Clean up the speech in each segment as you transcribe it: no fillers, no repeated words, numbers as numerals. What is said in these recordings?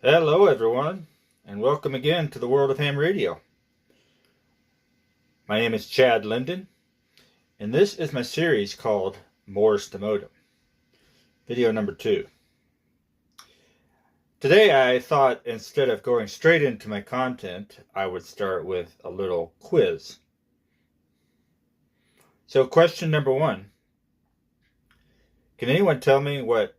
Hello, everyone, and welcome again to the World of Ham Radio. My name is Chad Linden, and this is my series called Morse to Modem, video number 2. Today, I thought instead of going straight into my content, I would start with a little quiz. So, question number 1. Can anyone tell me what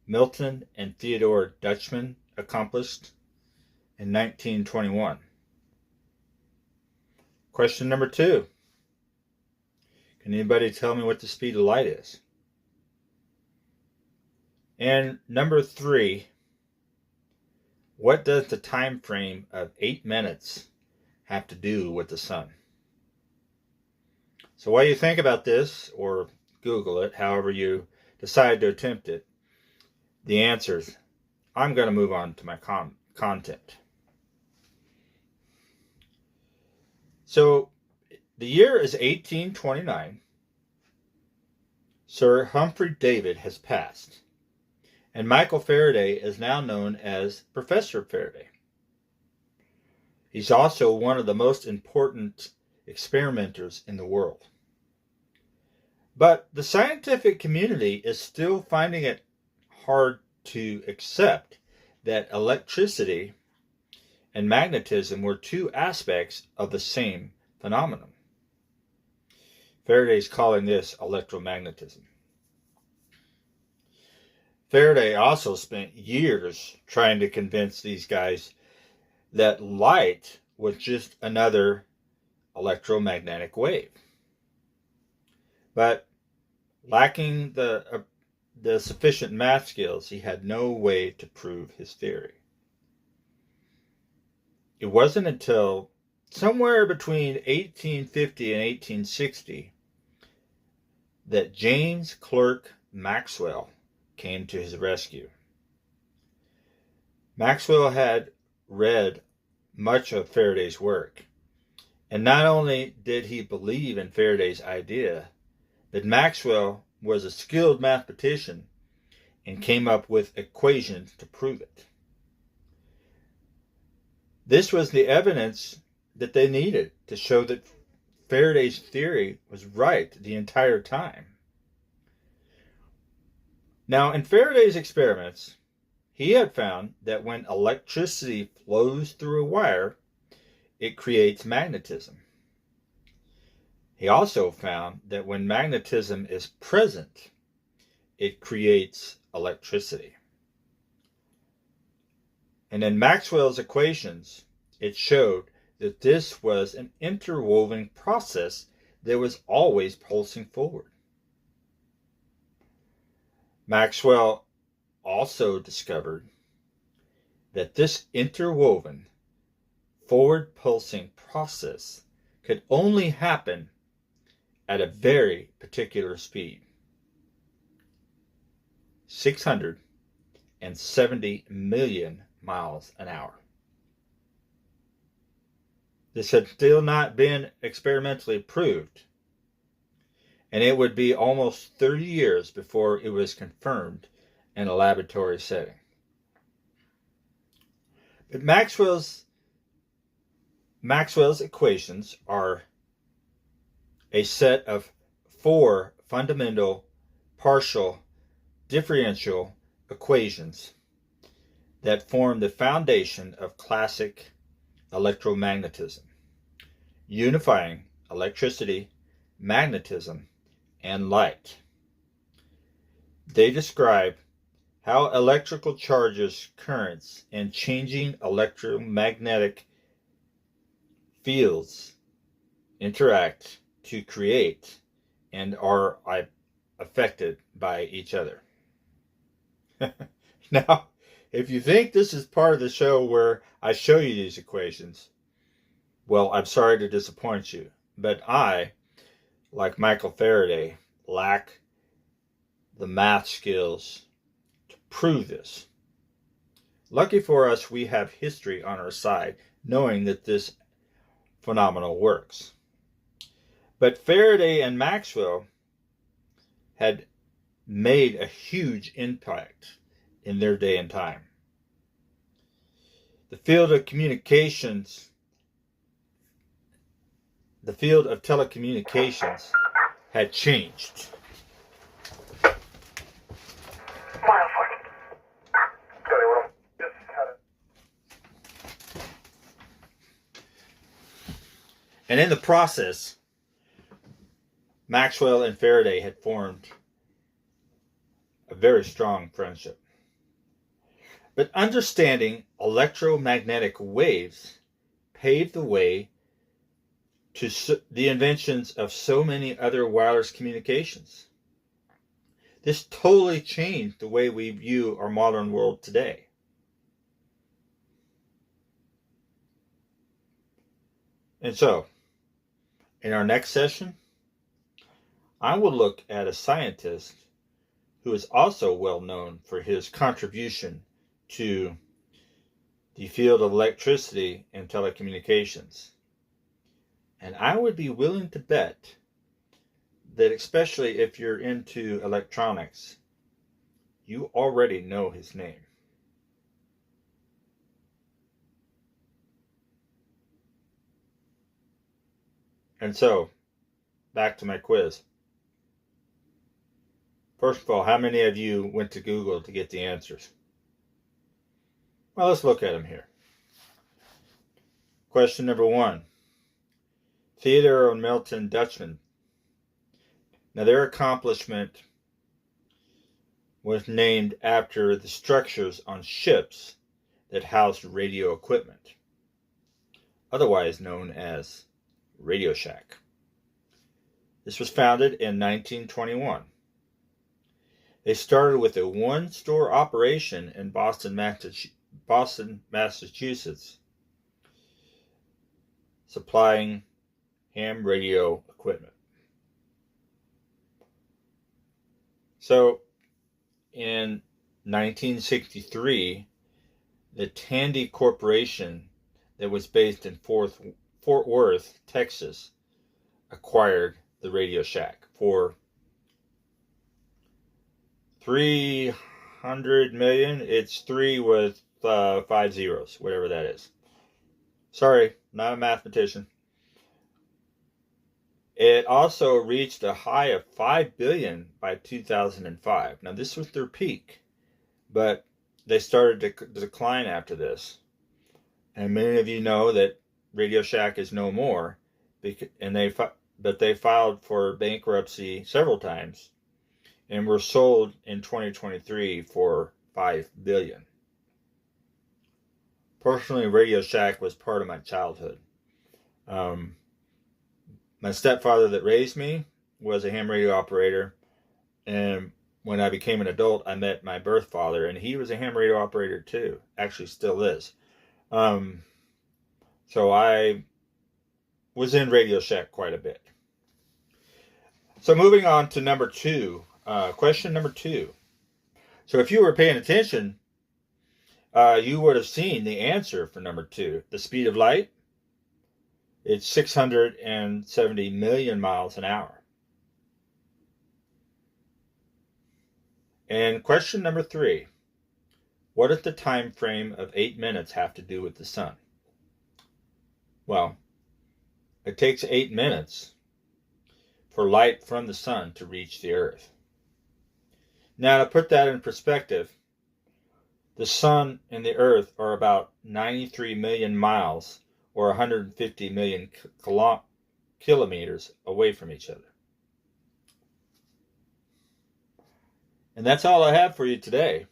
Milton and Theodore Dutchman accomplished in 1921? Question number 2. Can anybody tell me what the speed of light is? And number 3, what does the time frame of 8 minutes have to do with the sun? So while you think about this, or Google it, however you decide to attempt it, the answers, I'm going to move on to my content. So the year is 1829. Sir Humphrey Davy has passed, and Michael Faraday is now known as Professor Faraday. He's also one of the most important experimenters in the world. But the scientific community is still finding it hard to accept that electricity and magnetism were two aspects of the same phenomenon. Faraday's calling this electromagnetism. Faraday also spent years trying to convince these guys that light was just another electromagnetic wave. But lacking the sufficient math skills, he had no way to prove his theory. It wasn't until somewhere between 1850 and 1860 that James Clerk Maxwell came to his rescue. Maxwell had read much of Faraday's work, and not only did he believe in Faraday's idea, but Maxwell was a skilled mathematician and came up with equations to prove it. This was the evidence that they needed to show that Faraday's theory was right the entire time. Now, in Faraday's experiments, he had found that when electricity flows through a wire, it creates magnetism. He also found that when magnetism is present, it creates electricity. And in Maxwell's equations, it showed that this was an interwoven process that was always pulsing forward. Maxwell also discovered that this interwoven, forward pulsing process could only happen at a very particular speed, 670 million miles an hour. This had still not been experimentally proved, and it would be almost 30 years before it was confirmed in a laboratory setting. But Maxwell's equations are a set of 4 fundamental partial differential equations that form the foundation of classic electromagnetism, unifying electricity, magnetism, and light. They describe how electrical charges, currents, and changing electromagnetic fields interact to create and are affected by each other. Now, if you think this is part of the show where I show you these equations, well, I'm sorry to disappoint you, but I, like Michael Faraday, lack the math skills to prove this. Lucky for us, we have history on our side, knowing that this phenomenon works. But Faraday and Maxwell had made a huge impact in their day and time. the field of communications, the field of telecommunications had changed. And in the process, Maxwell and Faraday had formed a very strong friendship. But understanding electromagnetic waves paved the way to the inventions of so many other wireless communications. This totally changed the way we view our modern world today. And so, in our next session, I will look at a scientist who is also well known for his contribution to the field of electricity and telecommunications. And I would be willing to bet that, especially if you're into electronics, you already know his name. And so, back to my quiz. First of all, how many of you went to Google to get the answers? Well, let's look at them here. Question number 1. Theodore and Milton Dutchman. Now, their accomplishment was named after the structures on ships that housed radio equipment, otherwise known as Radio Shack. This was founded in 1921. They started with a one-store operation in Boston, Massachusetts, supplying ham radio equipment. So, in 1963, the Tandy Corporation, that was based in Fort Worth, Texas, acquired the Radio Shack for $300 million. It's 3 with 5 zeros, whatever that is. Sorry, not a mathematician. It also reached a high of $5 billion by 2005. Now, this was their peak, but they started to decline after this. And many of you know that Radio Shack is no more, but they filed for bankruptcy several times and were sold in 2023 for $5 billion. Personally, Radio Shack was part of my childhood. My stepfather that raised me was a ham radio operator, and when I became an adult, I met my birth father, and he was a ham radio operator too. Actually, still is. So I was in Radio Shack quite a bit. So moving on to number 2, question number 2. So if you were paying attention, you would have seen the answer for number 2. The speed of light, it's 670 million miles an hour. And question number 3. What does the time frame of 8 minutes have to do with the sun? Well, it takes 8 minutes for light from the sun to reach the earth. Now, to put that in perspective, the sun and the earth are about 93 million miles or 150 million kilometers away from each other. And that's all I have for you today.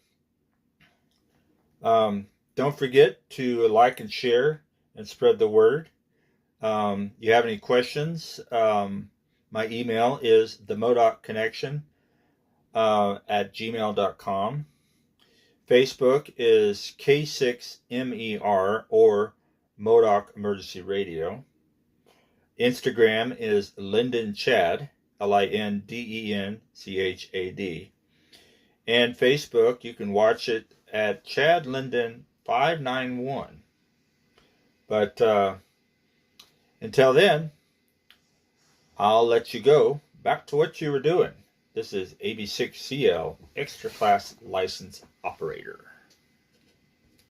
Don't forget to like and share and spread the word. You have any questions? My email is themodocconnection at gmail.com. Facebook is K6MER or Modoc Emergency Radio. Instagram is Linden Chad, LINDENCHAD. And Facebook, you can watch it at Chad Linden 591. But until then, I'll let you go back to what you were doing. This is AB6CL Extra Class License Operator.